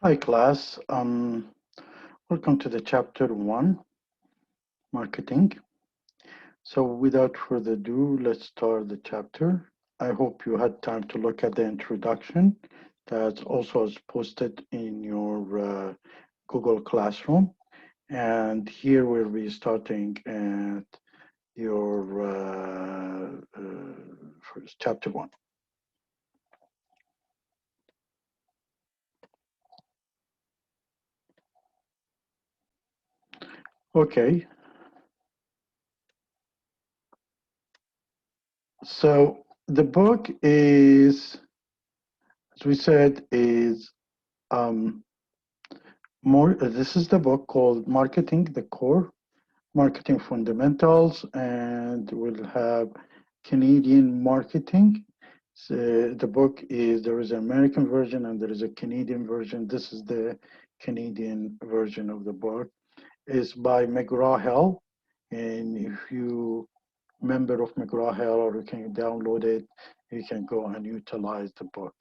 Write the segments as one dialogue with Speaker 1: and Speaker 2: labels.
Speaker 1: Hi class, welcome to the chapter 1, marketing. So without further ado, let's start the chapter. I hope you had time to look at the introduction that also is posted in your Google Classroom. And here we'll be starting at your first chapter 1. Okay, so the book is, as we said, is um, this is the book called Marketing, the Core, Marketing Fundamentals, and we'll have Canadian Marketing. So the book is, there is an American version and there is a Canadian version. This is the Canadian version of the book. It's by McGraw-Hill. And if you member of McGraw-Hill, or you can download it, you can go and utilize the book.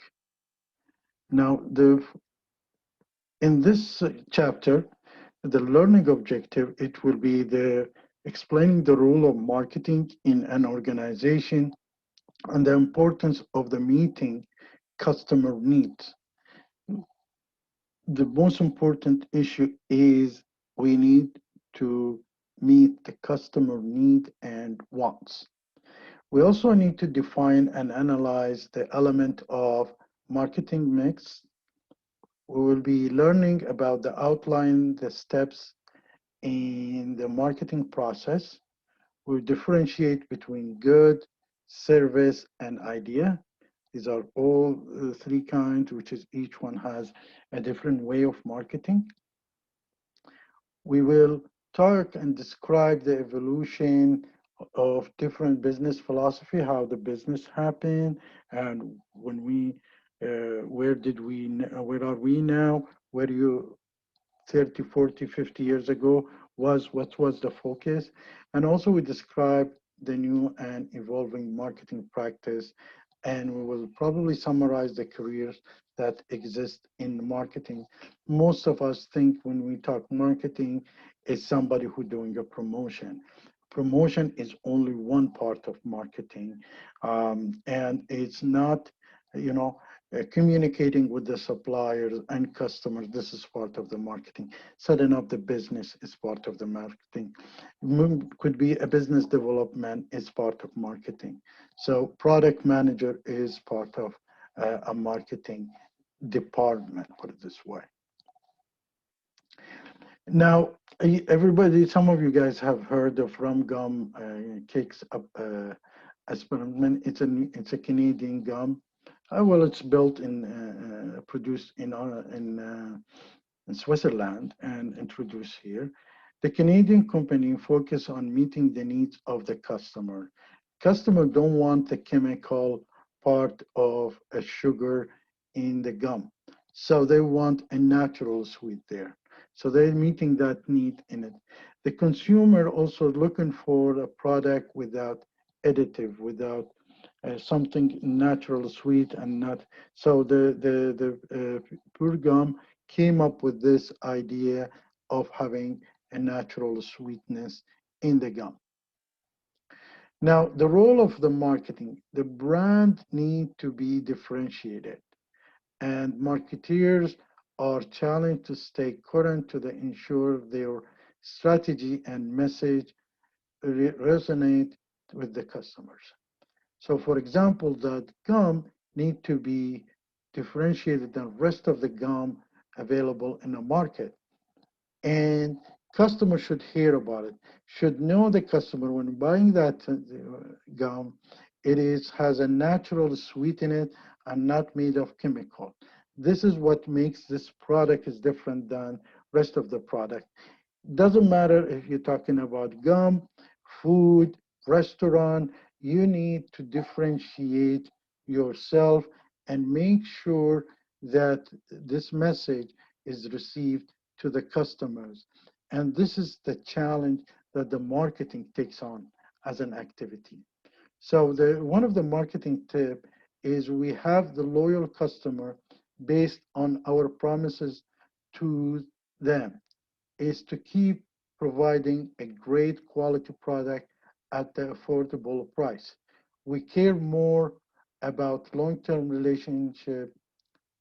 Speaker 1: Now, in this chapter, the learning objective, it will be the explaining the role of marketing in an organization and the importance of the meeting customer needs. The most important issue is we need to meet the customer need and wants. We also need to define and analyze the element of marketing mix. We will be learning about the outline, the steps in the marketing process. We differentiate between good, service, and idea. These are all three kinds, which is each one has a different way of marketing. We will talk and describe the evolution of different business philosophy, how the business happened, and when we, where are we now? Where you 30, 40, 50 years ago what was the focus. And also we describe the new and evolving marketing practice, and we will probably summarize the careers that exist in marketing. Most of us think when we talk marketing is somebody who doing a promotion. Promotion is only one part of marketing, and it's not, you know, communicating with the suppliers and customers. This is part of the marketing. Setting up the business is part of the marketing. Could be a business development is part of marketing. So product manager is part of a marketing department, put it this way. Now, everybody, some of you guys have heard of rum gum cakes experiment. It's a Canadian gum. Well, it's built in, produced in Switzerland and introduced here. The Canadian company focus on meeting the needs of the customer. Customer don't want the chemical part of a sugar in the gum. So they want a natural sweet there. So they're meeting that need in it. The consumer also looking for a product without additive, without something natural, sweet, and not. So the Pure Gum came up with this idea of having a natural sweetness in the gum. Now, the role of the marketing, the brand need to be differentiated, and marketeers are challenged to stay current to ensure their strategy and message resonate with the customers. So for example, that gum need to be differentiated than the rest of the gum available in the market. And customers should hear about it, should know the customer when buying that gum, has a natural sweet in it and not made of chemical. This is what makes this product is different than rest of the product. Doesn't matter if you're talking about gum, food, restaurant, you need to differentiate yourself and make sure that this message is received to the customers. And this is the challenge that the marketing takes on as an activity. So one of the marketing tip is we have the loyal customer based on our promises to them is to keep providing a great quality product at the affordable price. We care more about long-term relationship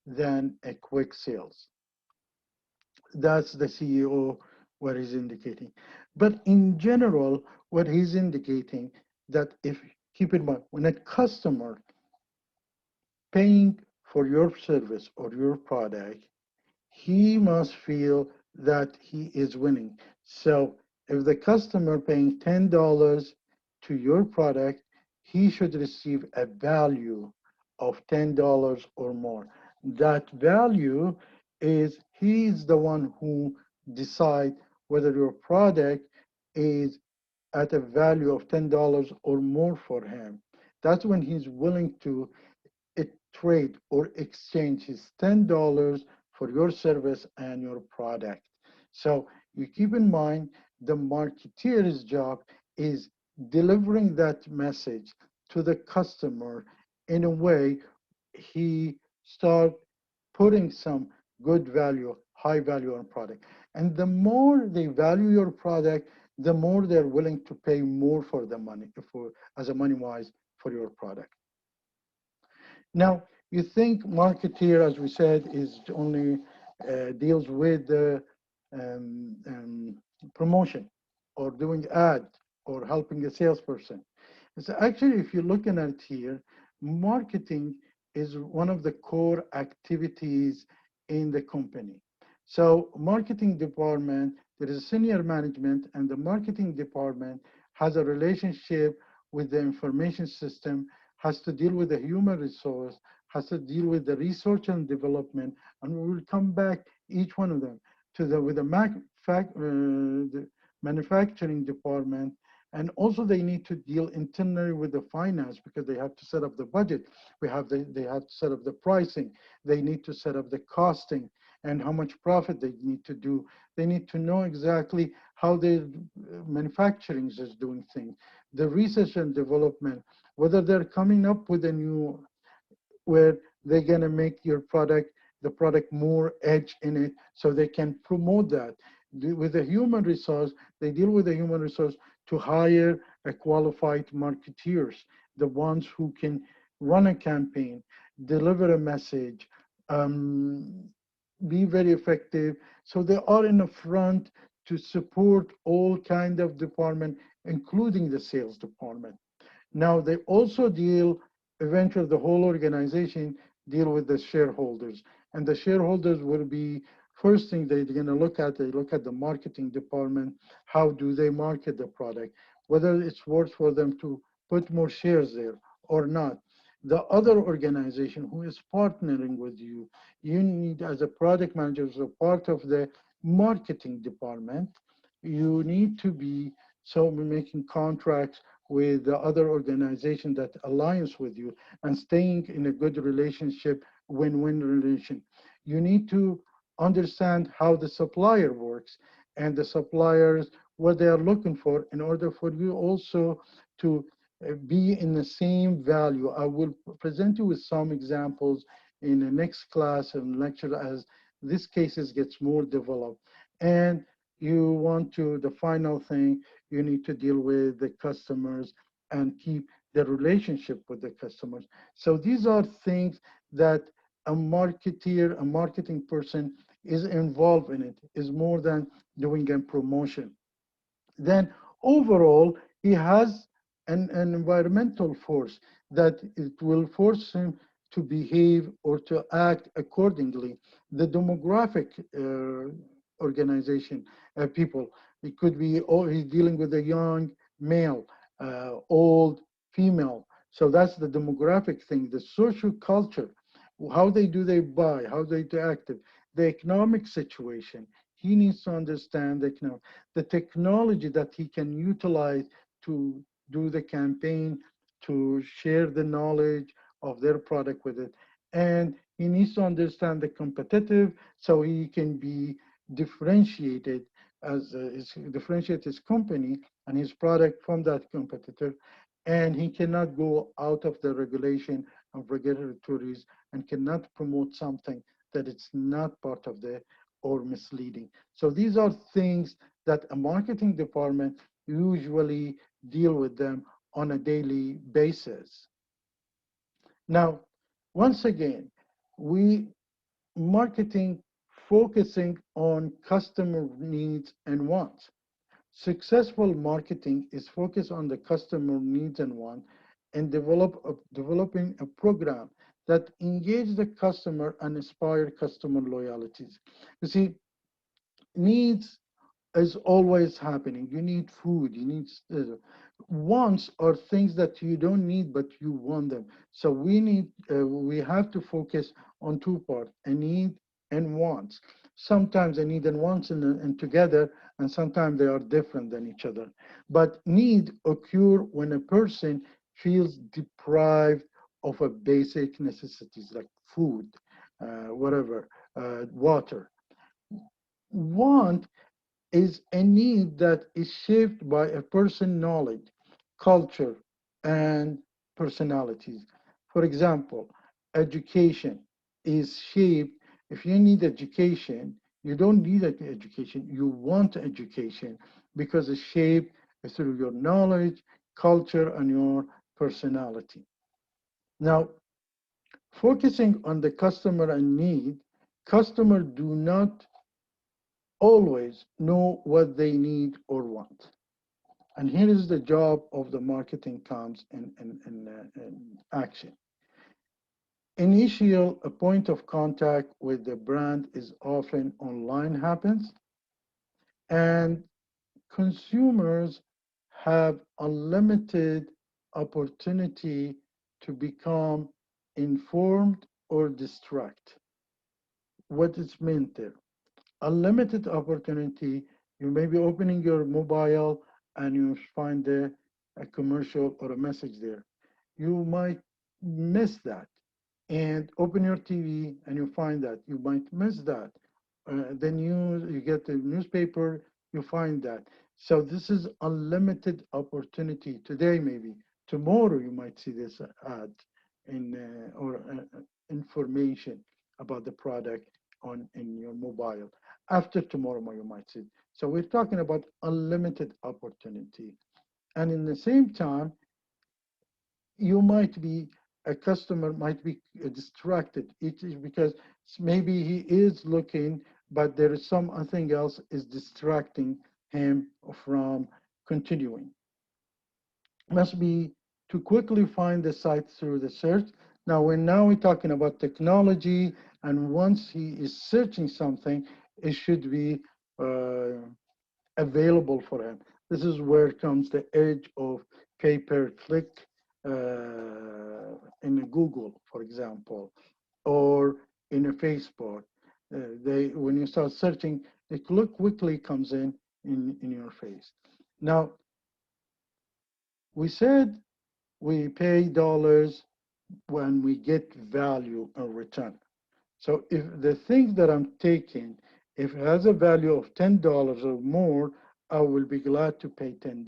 Speaker 1: than a quick sales. That's the CEO what he's indicating. But in general, what he's indicating that if keep in mind when a customer paying for your service or your product, he must feel that he is winning. So if the customer paying $10 to your product, he should receive a value of $10 or more. That value is he's the one who decide whether your product is at a value of $10 or more for him. That's when he's willing to trade or exchange his $10 for your service and your product. So you keep in mind the marketeer's job is delivering that message to the customer in a way he start putting some good value, high value on product. And the more they value your product, the more they're willing to pay more for the money, for as a money wise for your product. Now, you think marketeer, as we said, is only deals with the promotion or doing ad or helping a salesperson. So actually, if you're looking at it here, marketing is one of the core activities in the company. So marketing department, there is senior management, and the marketing department has a relationship with the information system, has to deal with the human resource, has to deal with the research and development, and we will come back each one of them to the with the manufacturing department, and also they need to deal internally with the finance because they have to set up the budget. They have to set up the pricing. They need to set up the costing and how much profit they need to do. They need to know exactly how the manufacturing is doing things, the research and development, whether they're coming up with a new, where they're gonna make your product, the product more edge in it so they can promote that. With the human resource, they deal with the human resource to hire a qualified marketeers, the ones who can run a campaign, deliver a message, be very effective. So they are in the front to support all kind of department, including the sales department. Now they also deal, eventually the whole organization deal with the shareholders. And the shareholders will be, first thing they're gonna look at, they look at the marketing department, how do they market the product, whether it's worth for them to put more shares there or not. The other organization who is partnering with you, you need as a product manager, as a part of the marketing department, you need to be so making contracts with the other organization that aligns with you and staying in a good relationship, win-win relation. You need to understand how the supplier works and the suppliers, what they are looking for in order for you also to be in the same value. I will present you with some examples in the next class and lecture as this cases gets more developed. And you want to, the final thing, you need to deal with the customers and keep the relationship with the customers. So these are things that a marketeer, a marketing person is involved in it, is more than doing a promotion. Then overall, he has an environmental force that it will force him to behave or to act accordingly. The demographic organization, people, it could be, oh, he's dealing with a young male, old female. So that's the demographic thing, the social culture, how they buy, how they active, the economic situation. He needs to understand the technology that he can utilize to do the campaign, to share the knowledge of their product with it. And he needs to understand the competitive so he can be differentiated as differentiate his company and his product from that competitor. And he cannot go out of the regulation and regulatories and cannot promote something that it's not part of the or misleading. So these are things that a marketing department usually deal with them on a daily basis. Now, once again, we marketing focusing on customer needs and wants. Successful marketing is focused on the customer needs and wants and developing a program that engage the customer and inspire customer loyalties. You see, needs is always happening. You need food, you need wants are things that you don't need but you want them. So we have to focus on two parts: a need and wants. Sometimes a need and wants and together, and sometimes they are different than each other. But need occur when a person feels deprived of a basic necessities like food, whatever, water. Want is a need that is shaped by a person's knowledge, culture, and personalities. For example, education is shaped. If you need education, you don't need education, you want education because it's shaped through your knowledge, culture, and your personality. Now, focusing on the customer and need, customers do not always know what they need or want. And here is the job of the marketing comes in action. Initial a point of contact with the brand is often online happens, and consumers have unlimited opportunity to become informed or distract. What is meant there? Unlimited opportunity. You may be opening your mobile and you find a commercial or a message there. You might miss that. And open your TV and you find that. You might miss that. The news, you get the newspaper, you find that. So this is unlimited opportunity today, maybe. Tomorrow you might see this ad in or information about the product on in your mobile. After tomorrow, you might see. So we're talking about unlimited opportunity. And in the same time, you might be a customer might be distracted. It is because maybe he is looking, but there is something else is distracting him from continuing. Must be to quickly find the site through the search. Now we're talking about technology, and once he is searching something, it should be uh, available for him. This is where comes the edge of pay-per-click in a Google, for example, or in a Facebook. When you start searching, it quickly comes in your face. Now, we said we pay dollars when we get value in return. So if the thing that I'm taking, if it has a value of $10 or more, I will be glad to pay $10.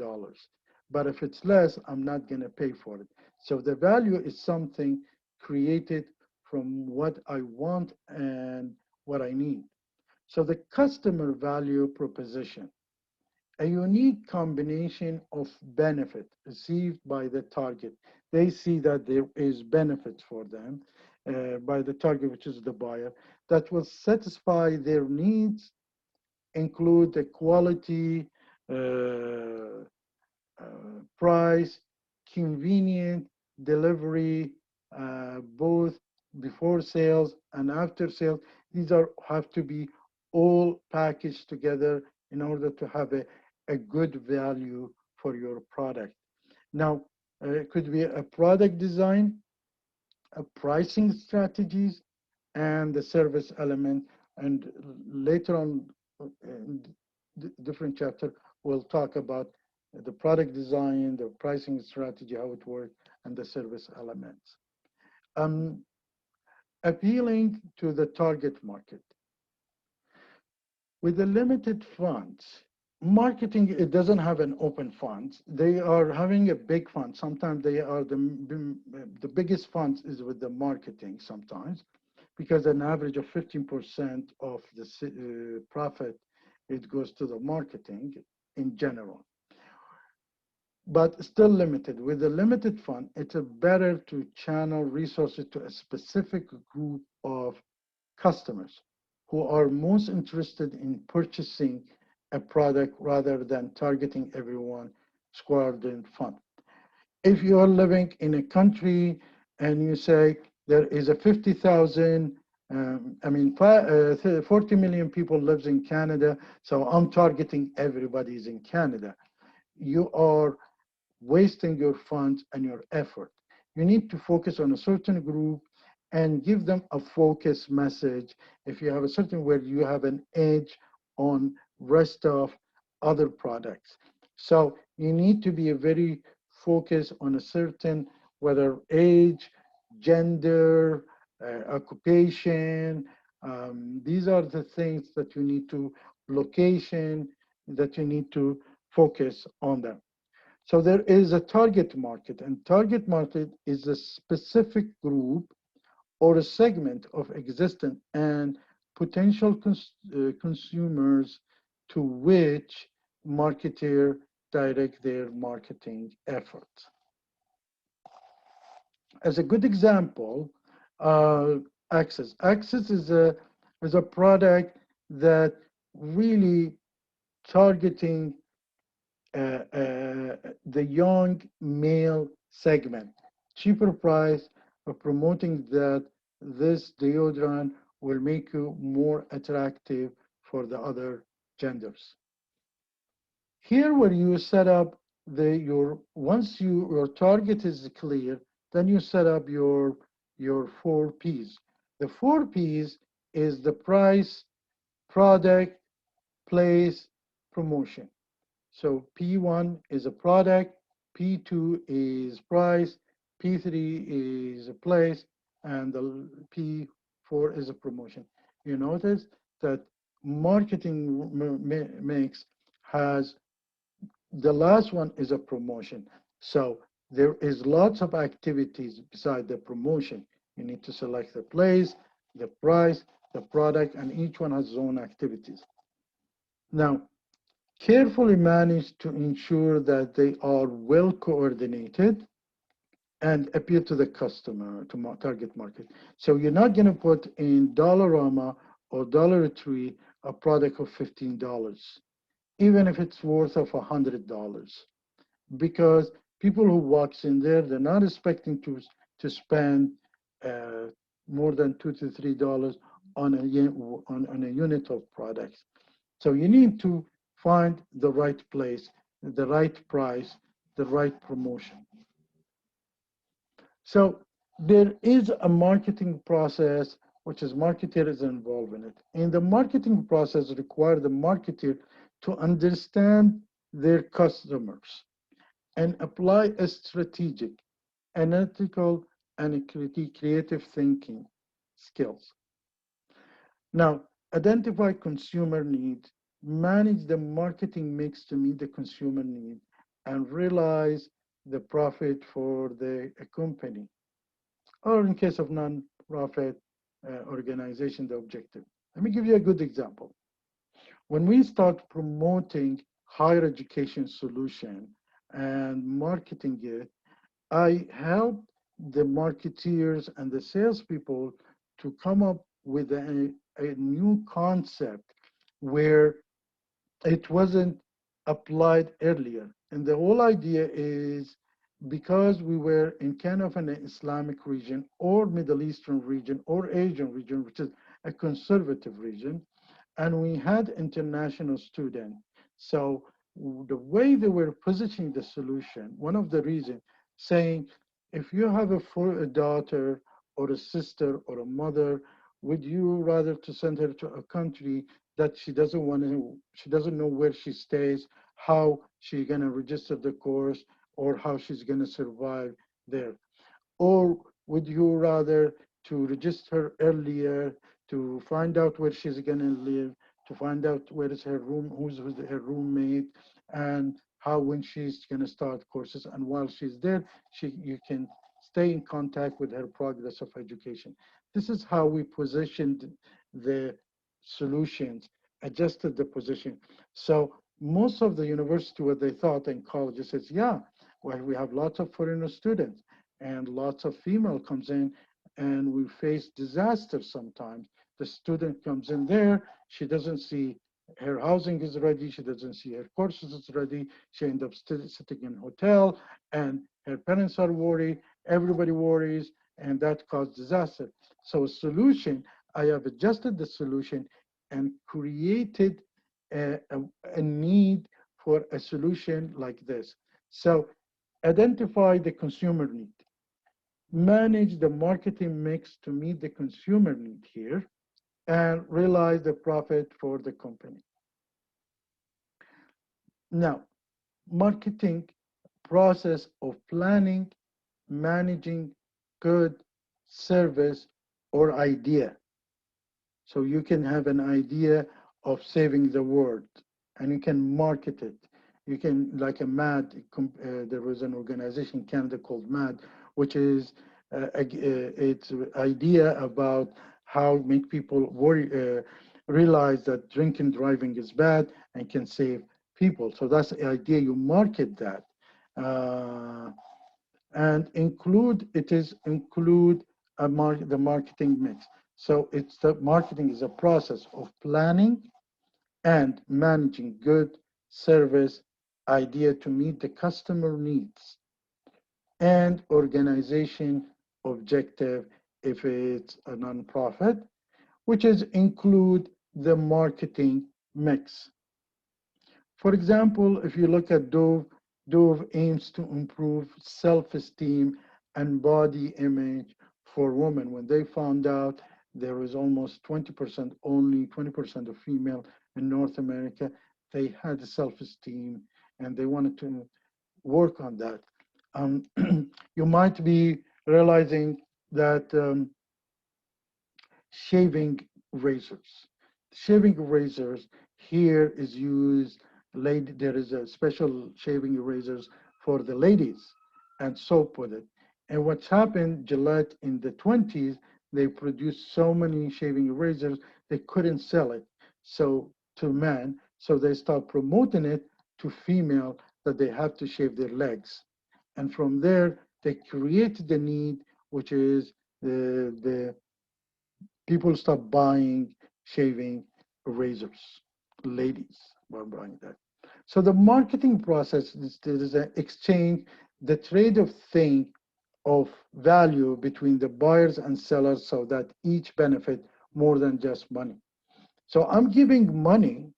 Speaker 1: But if it's less, I'm not going to pay for it. So the value is something created from what I want and what I need. So the customer value proposition, a unique combination of benefit received by the target. They see that there is benefit for them by the target, which is the buyer, that will satisfy their needs, include the quality, price, convenient delivery, both before sales and after sales. These have to be all packaged together in order to have a good value for your product. Now, it could be a product design, a pricing strategies, and the service element. And later on, in different chapter, we'll talk about the product design, the pricing strategy, how it works, and the service elements. Um, Appealing to the target market. With the limited funds, marketing, it doesn't have an open fund. They are having a big fund. Sometimes they are the biggest funds is with the marketing sometimes, because an average of 15% of the profit, it goes to the marketing in general. But still limited. With a limited fund, it's better to channel resources to a specific group of customers who are most interested in purchasing a product rather than targeting everyone squared in fund. If you are living in a country and you say there is a 50,000, 40 million people lives in Canada, so I'm targeting everybody's in Canada. You are wasting your funds and your effort. You need to focus on a certain group and give them a focus message. If you have a certain where you have an edge on rest of other products. So you need to be a very focused on a certain, whether age, gender, occupation. These are the things that you need to, location, that you need to focus on them. So there is a target market, and target market is a specific group or a segment of existing and potential consumers to which marketer direct their marketing efforts. As a good example, Access. Access is a product that really targeting the young male segment. Cheaper price of promoting that this deodorant will make you more attractive for the other genders. Here where you set up once your target is clear, then you set up your 4 Ps. The 4 Ps is the price, product, place, promotion. So P1 is a product, P2 is price, P3 is a place, and the P4 is a promotion. You notice that marketing mix has, the last one is a promotion. So there is lots of activities beside the promotion. You need to select the place, the price, the product, and each one has its own activities. Now, carefully manage to ensure that they are well coordinated and appeal to the customer, to target market. So you're not going to put in Dollarama or Dollar Tree a product of $15, even if it's worth of $100, because people who walks in there, they're not expecting to spend uh, more than $2 to $3 on a unit of products. So you need to find the right place, the right price, the right promotion. So there is a marketing process which is marketer is involved in it. And the marketing process requires the marketer to understand their customers and apply a strategic, analytical, and creative thinking skills. Now, identify consumer needs, manage the marketing mix to meet the consumer need, and realize the profit for the company, or in case of non-profit organization, the objective. Let me give you a good example. When we start promoting higher education solution and marketing it, I help the marketeers and the salespeople to come up with a new concept where it wasn't applied earlier. And the whole idea is because we were in kind of an Islamic region or Middle Eastern region or Asian region, which is a conservative region, and we had international students. So the way they were positioning the solution, one of the reasons saying, if you have a daughter or a sister or a mother, would you rather to send her to a country that she doesn't know where she stays, how she's gonna register the course, or how she's gonna survive there? Or would you rather to register earlier, to find out where she's going to live, to find out where is her room, who's her roommate, and how when she's going to start courses. And while she's there, you can stay in contact with her progress of education. This is how we positioned the solutions, adjusted the position. So most of the university, what they thought, and colleges says, yeah, well, we have lots of foreigner students and lots of female comes in, and we face disasters sometimes. The student comes in there, she doesn't see her housing is ready, she doesn't see her courses is ready, she ends up sitting in a hotel, and her parents are worried, everybody worries, and that causes disaster. So a solution, I have adjusted the solution and created a need for a solution like this. So identify the consumer need, manage the marketing mix to meet the consumer need here, and realize the profit for the company. Now, marketing process of planning, managing good service or idea. So you can have an idea of saving the world and you can market it. You can, like a MAD, there was an organization in Canada called MAD, which is its idea about how make people realize that drinking driving is bad and can save people. So that's the idea. You market that. And include the marketing mix. So it's the marketing is a process of planning and managing good service idea to meet the customer needs and organization objective if it's a nonprofit, which is include the marketing mix. For example, if you look at Dove, Dove aims to improve self-esteem and body image for women. When they found out there was almost 20%, only 20% of female in North America, they had self-esteem and they wanted to work on that. You might be realizing that shaving razors. Shaving razors here is used, there is a special shaving razors for the ladies and soap with it. And what's happened, Gillette in the 20s, they produced so many shaving razors, they couldn't sell it so to men. So they start promoting it to female that they have to shave their legs. And from there, they created the need, which is the people stop buying shaving razors. Ladies were buying that. So the marketing process is there is an exchange, the trade of thing of value between the buyers and sellers so that each benefit more than just money. So I'm giving money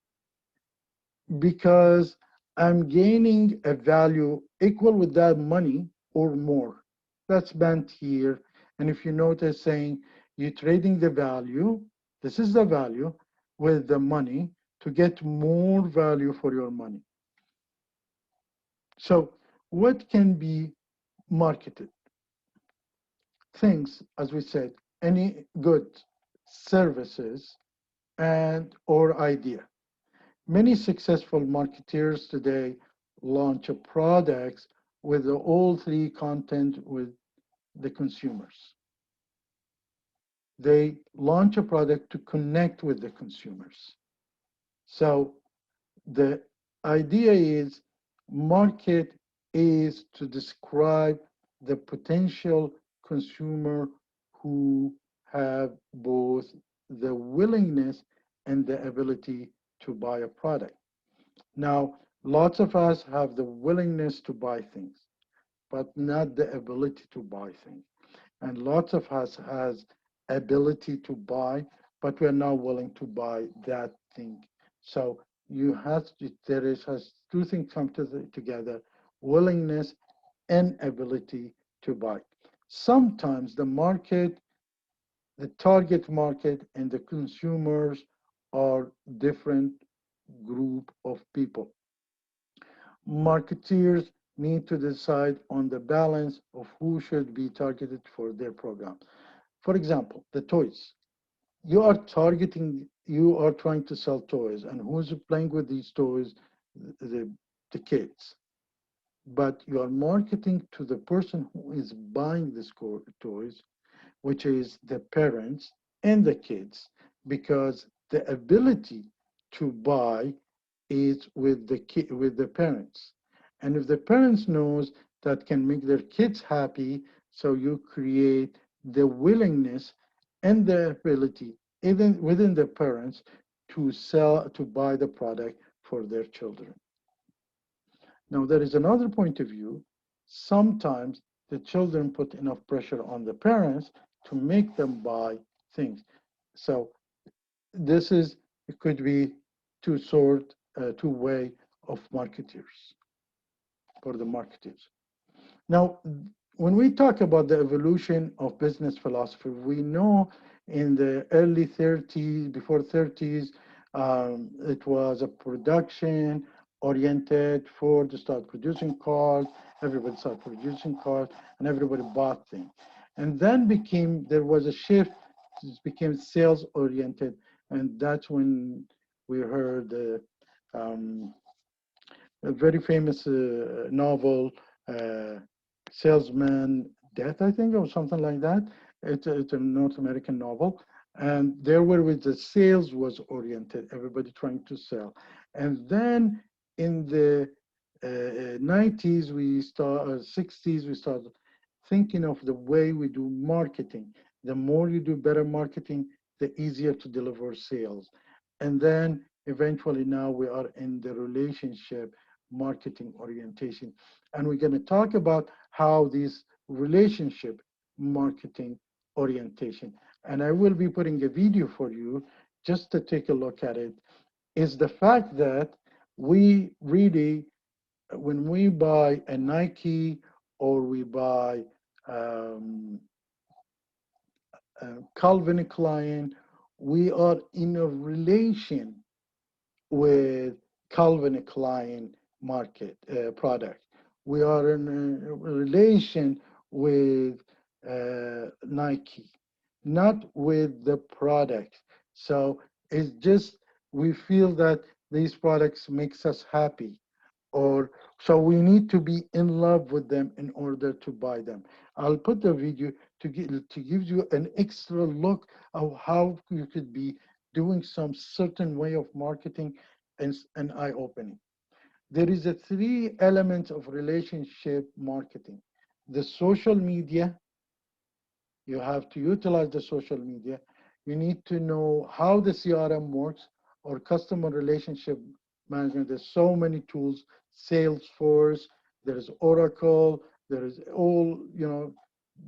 Speaker 1: because I'm gaining a value equal with that money or more. That's meant here. And if you notice saying you're trading the value, this is the value with the money to get more value for your money. So what can be marketed? Things, as we said, any goods, services, and or idea. Many successful marketers today launch products with all three content with the consumers. They launch a product to connect with the consumers. So the idea is market is to describe the potential consumer who have both the willingness and the ability to buy a product. Now, lots of us have the willingness to buy things, but not the ability to buy things. And lots of us has ability to buy, but we're not willing to buy that thing. So you have to, there is has two things come together, willingness and ability to buy. Sometimes the market, the target market and the consumers are different group of people. Marketeers need to decide on the balance of who should be targeted for their program. For example, the toys. You are targeting you are trying to sell toys, and who's playing with these toys? The, the kids. But you are marketing to the person who is buying these toys, which is the parents and the kids, because the ability to buy is with with the parents. And if the parents knows that can make their kids happy, so you create the willingness and the ability even within the parents to buy the product for their children. Now, there is another point of view. Sometimes the children put enough pressure on the parents to make them buy things. So this is, it could be two way of marketers, for the marketers. Now, when we talk about the evolution of business philosophy, we know in the early 30s, before 30s, it was a production oriented. Ford start producing cars, everybody started producing cars, and everybody bought things. And then there was a shift, it became sales oriented, and that's when we heard a very famous novel, uh, Salesman Death, I think, or something like that. It's a North American novel. And there where with the sales was oriented, everybody trying to sell. And then in the 90s, 60s, we started thinking of the way we do marketing. The more you do better marketing, the easier to deliver sales. And then eventually now we are in the relationship marketing orientation. And we're going to talk about how this relationship marketing orientation, and I will be putting a video for you just to take a look at it, is the fact that we really, when we buy a Nike or we buy um, Calvin Klein, we are in a relation with Calvin Klein product. We are in a relation with Nike, not with the product. So it's just we feel that these products makes us happy, or so we need to be in love with them in order to buy them. I'll put the video to give you an extra look of how you could be doing some certain way of marketing and eye opening. There is a three elements of relationship marketing. The social media, you have to utilize the social media. You need to know how the CRM works or customer relationship management. There's so many tools, Salesforce, there's Oracle, there is all,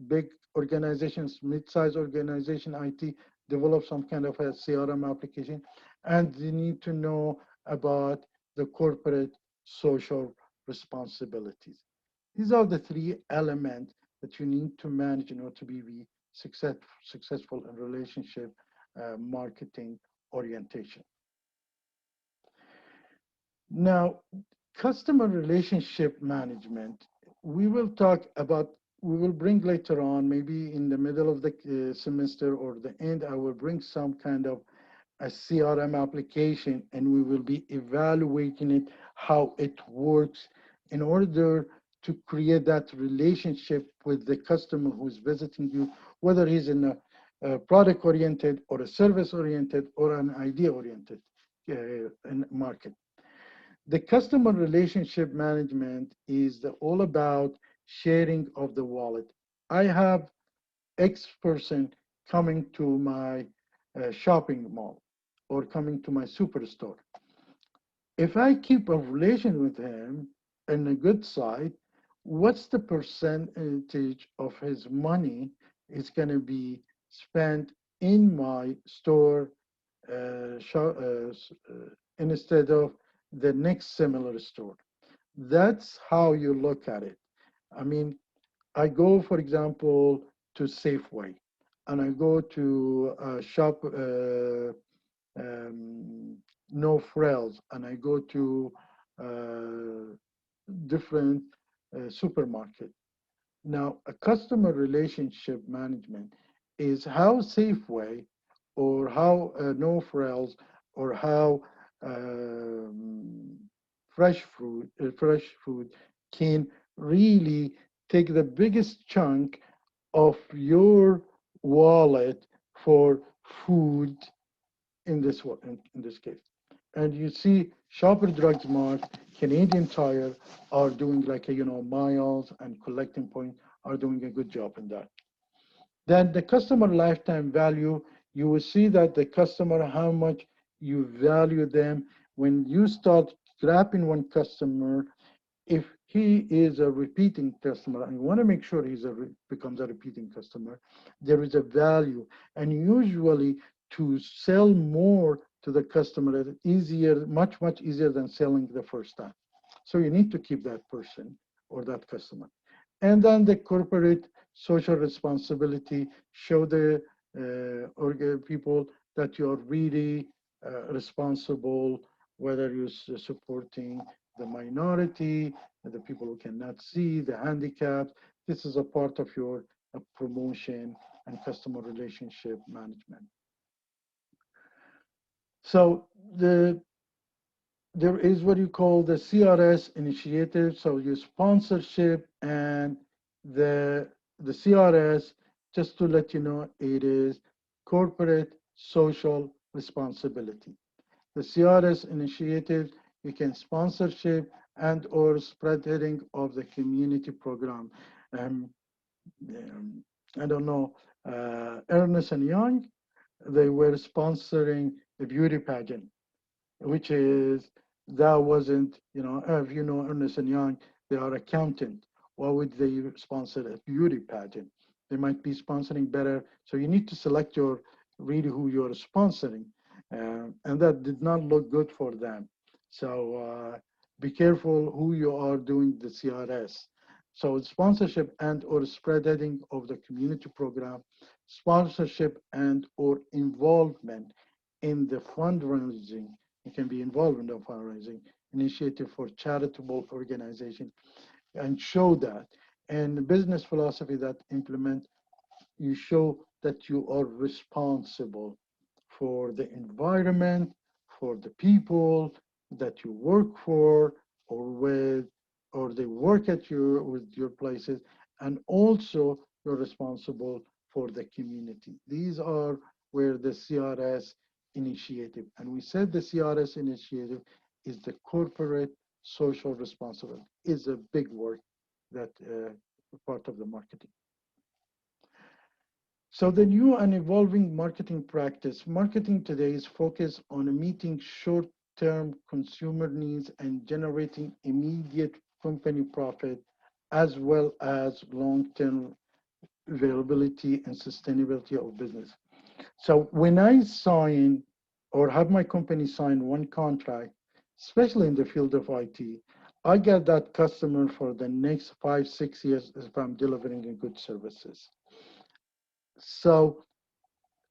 Speaker 1: big organizations, mid-sized organization, IT, develop some kind of a CRM application. And you need to know about the corporate social responsibilities. These are the three elements that you need to manage in order to be successful in relationship marketing orientation. Now, customer relationship management, we will bring later on, maybe in the middle of the semester or the end, I will bring some kind of a CRM application and we will be evaluating it, how it works in order to create that relationship with the customer who's visiting you, whether he's in a product oriented or a service oriented or an idea oriented market. The customer relationship management is all about sharing of the wallet. I have X person coming to my shopping mall or coming to my superstore. If I keep a relation with him in a good side, what's the percentage of his money is going to be spent in my store instead of the next similar store? That's how you look at it. I mean, I go, for example, to Safeway, and I go to shop No Frills, and I go to uh, different supermarket. Now, a customer relationship management is how Safeway or how no frills, or how um, fresh food can really take the biggest chunk of your wallet for food in this case. And you see Shopper Drug Mart, Canadian Tire are doing like a, miles and collecting point are doing a good job in that. Then the customer lifetime value, you will see that the customer, how much you value them. When you start grabbing one customer, if he is a repeating customer and you want to make sure becomes a repeating customer, there is a value. And usually to sell more to the customer is easier, much, much easier than selling the first time. So you need to keep that person or that customer. And then the corporate social responsibility, show the people that you're really responsible, whether you're supporting the minority, the people who cannot see, the handicapped. This is a part of your promotion and customer relationship management. So there is what you call the CRS initiative. So your sponsorship and the CRS, just to let you know, it is corporate social responsibility. The CRS initiative, you can sponsorship and or spreading of the community program. Um, I don't know, Ernest and Young, they were sponsoring a beauty pageant, which is, that wasn't, if you know Ernest and Young, they are accountant. Why would they sponsor a beauty pageant? They might be sponsoring better. So you need to select your really who you're sponsoring. And that did not look good for them. So be careful who you are doing the CRS. So sponsorship and or spreading of the community program, sponsorship and or involvement in the fundraising. You can be involved in the fundraising initiative for charitable organization and show that. And the business philosophy that implement, you show that you are responsible for the environment, for the people that you work for or with, or they work at your places, and also you're responsible for the community. These are where the CRS initiative, and we said the CRS initiative is the corporate social responsibility, is a big work that part of the marketing. So the new and evolving marketing practice, marketing today is focused on meeting short-term consumer needs and generating immediate company profit, as well as long-term availability and sustainability of business. So when I sign or have my company sign one contract, especially in the field of IT, I get that customer for the next 5, 6 years if I'm delivering good services. So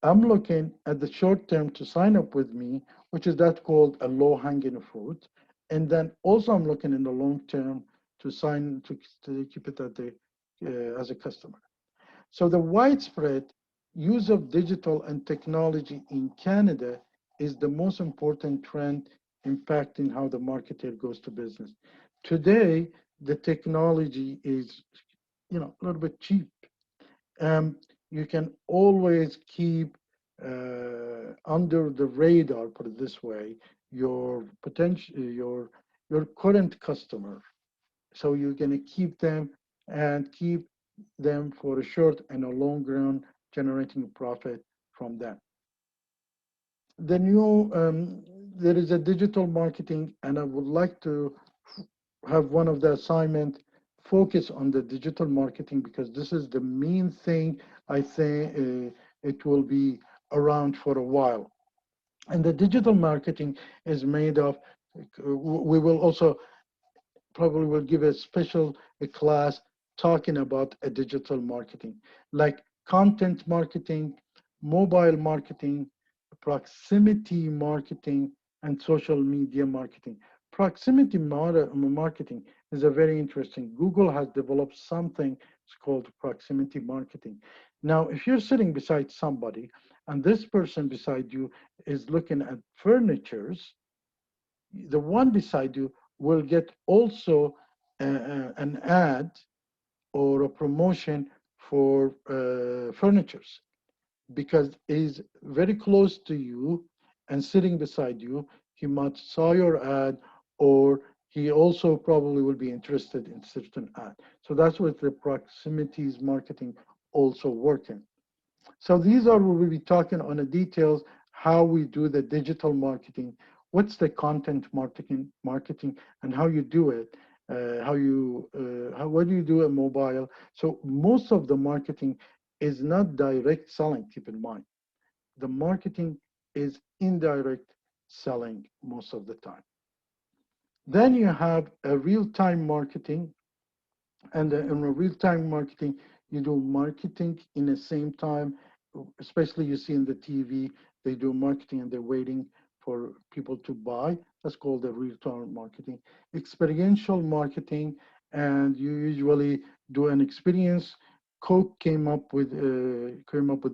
Speaker 1: I'm looking at the short term to sign up with me, which is that called a low hanging fruit. And then also I'm looking in the long term to to keep it at as a customer. So the widespread use of digital and technology in Canada is the most important trend impacting how the marketer goes to business. Today, the technology is, a little bit cheap. um, you can always keep under the radar, put it this way, your potential, your current customer. So you're going to keep them and keep them for a short and a long run, generating profit from that. The new, there is a digital marketing, and I would like to have one of the assignment focus on the digital marketing because this is the main thing. I think it will be around for a while. And the digital marketing is made of, we will also probably will give a special class talking about a digital marketing, like content marketing, mobile marketing, proximity marketing, and social media marketing. Proximity marketing is a very interesting. Google has developed something it's called proximity marketing. Now, if you're sitting beside somebody and this person beside you is looking at furnitures, the one beside you will get also an ad or a promotion for furnitures, because he's very close to you and sitting beside you. He might saw your ad, or he also probably will be interested in certain ad. So that's what the proximities marketing also working. So these are where we'll be talking on the details, how we do the digital marketing, what's the content marketing, and how you do it, what do you do in mobile. So most of the marketing is not direct selling, keep in mind. The marketing is indirect selling most of the time. Then you have a real-time marketing, and in a real-time marketing, you do marketing in the same time, especially you see in the TV, they do marketing and they're waiting for people to buy. That's called the real-time marketing. Experiential marketing, and you usually do an experience. Coke came up with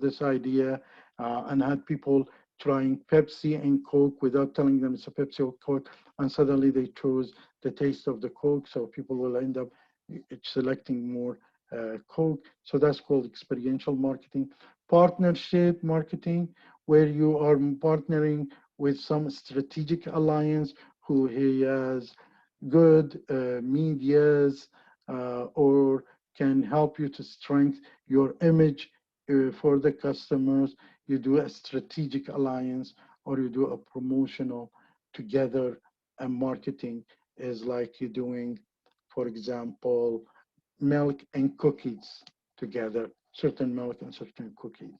Speaker 1: this idea and had people trying Pepsi and Coke without telling them it's a Pepsi or Coke, and suddenly they chose the taste of the Coke, so people will end up selecting more Coke. So that's called experiential marketing. Partnership marketing, where you are partnering with some strategic alliance who he has good medias or can help you to strengthen your image for the customers. You do a strategic alliance, or you do a promotional together, and marketing is like you're doing, for example, milk and cookies together, certain milk and certain cookies.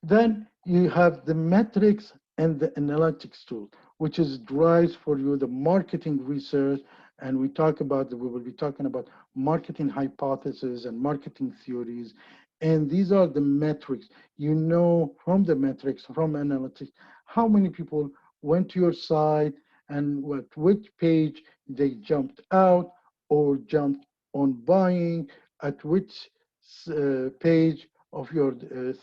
Speaker 1: Then you have the metrics and the analytics tool, which is drives for you the marketing research. And we will be talking about marketing hypotheses and marketing theories. And these are the metrics. You know from the metrics, from analytics, how many people went to your site and which page they jumped out or jumped on buying, at which page of your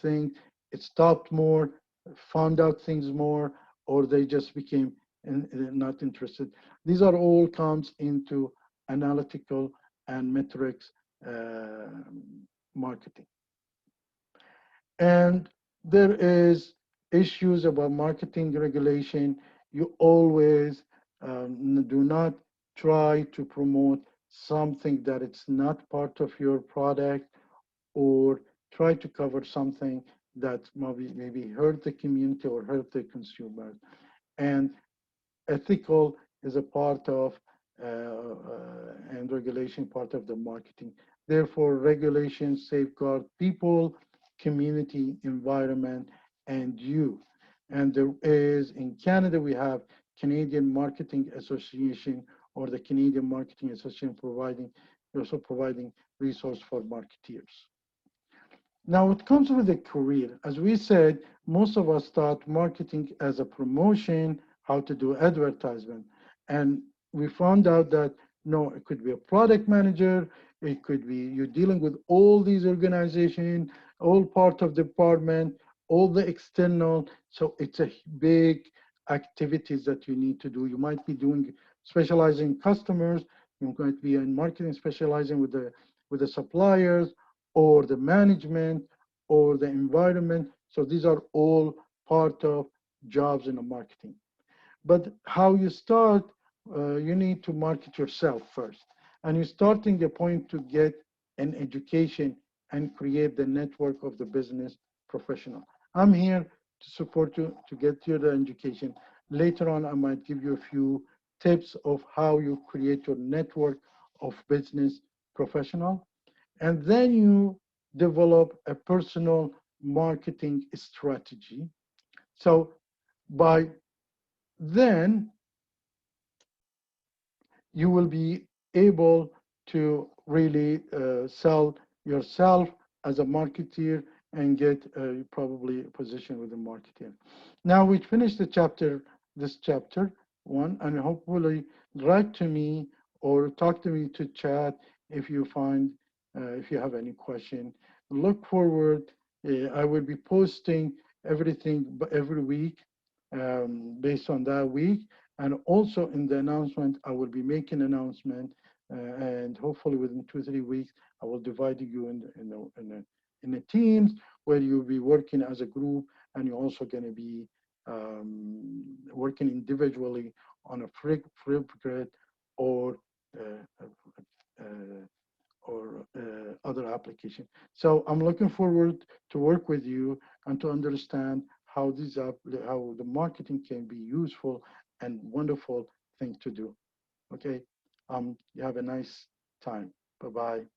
Speaker 1: thing it stopped more, found out things more, or they just became not interested. These are all comes into analytical and metrics marketing. And there is issues about marketing regulation. You always do not try to promote something that it's not part of your product, or try to cover something that maybe hurt the community or hurt the consumers. And ethical is a part of and regulation part of the marketing. Therefore, regulations safeguard people, community, environment, and you. And there is, in Canada, we have Canadian Marketing Association, or the Canadian Marketing Association also providing resource for marketeers. Now, it comes with a career. As we said, most of us start marketing as a promotion, how to do advertisement. And we found out that, no, it could be a product manager, it could be you're dealing with all these organizations, all part of department, all the external. So it's a big activities that you need to do. You might be doing specializing customers, you might be in marketing specializing with the suppliers, or the management, or the environment. So these are all part of jobs in the marketing. But how you start, you need to market yourself first. And you're starting a point to get an education and create the network of the business professional. I'm here to support you to get you the education. Later on, I might give you a few tips of how you create your network of business professional. And then you develop a personal marketing strategy. So by then, you will be able to really sell yourself as a marketeer and get probably a position with a marketeer. Now we finished this chapter one, and hopefully write to me or talk to me to chat if you have any question. Look forward I will be posting everything every week based on that week. And also in the announcement, I will be making announcement, and hopefully within 2 3 weeks, I will divide you in the teams where you'll be working as a group, and you're also going to be working individually on a Flipgrid or uh, uh, other application. So I'm looking forward to work with you and to understand how how the marketing can be useful and wonderful thing to do. Okay. You have a nice time. Bye bye.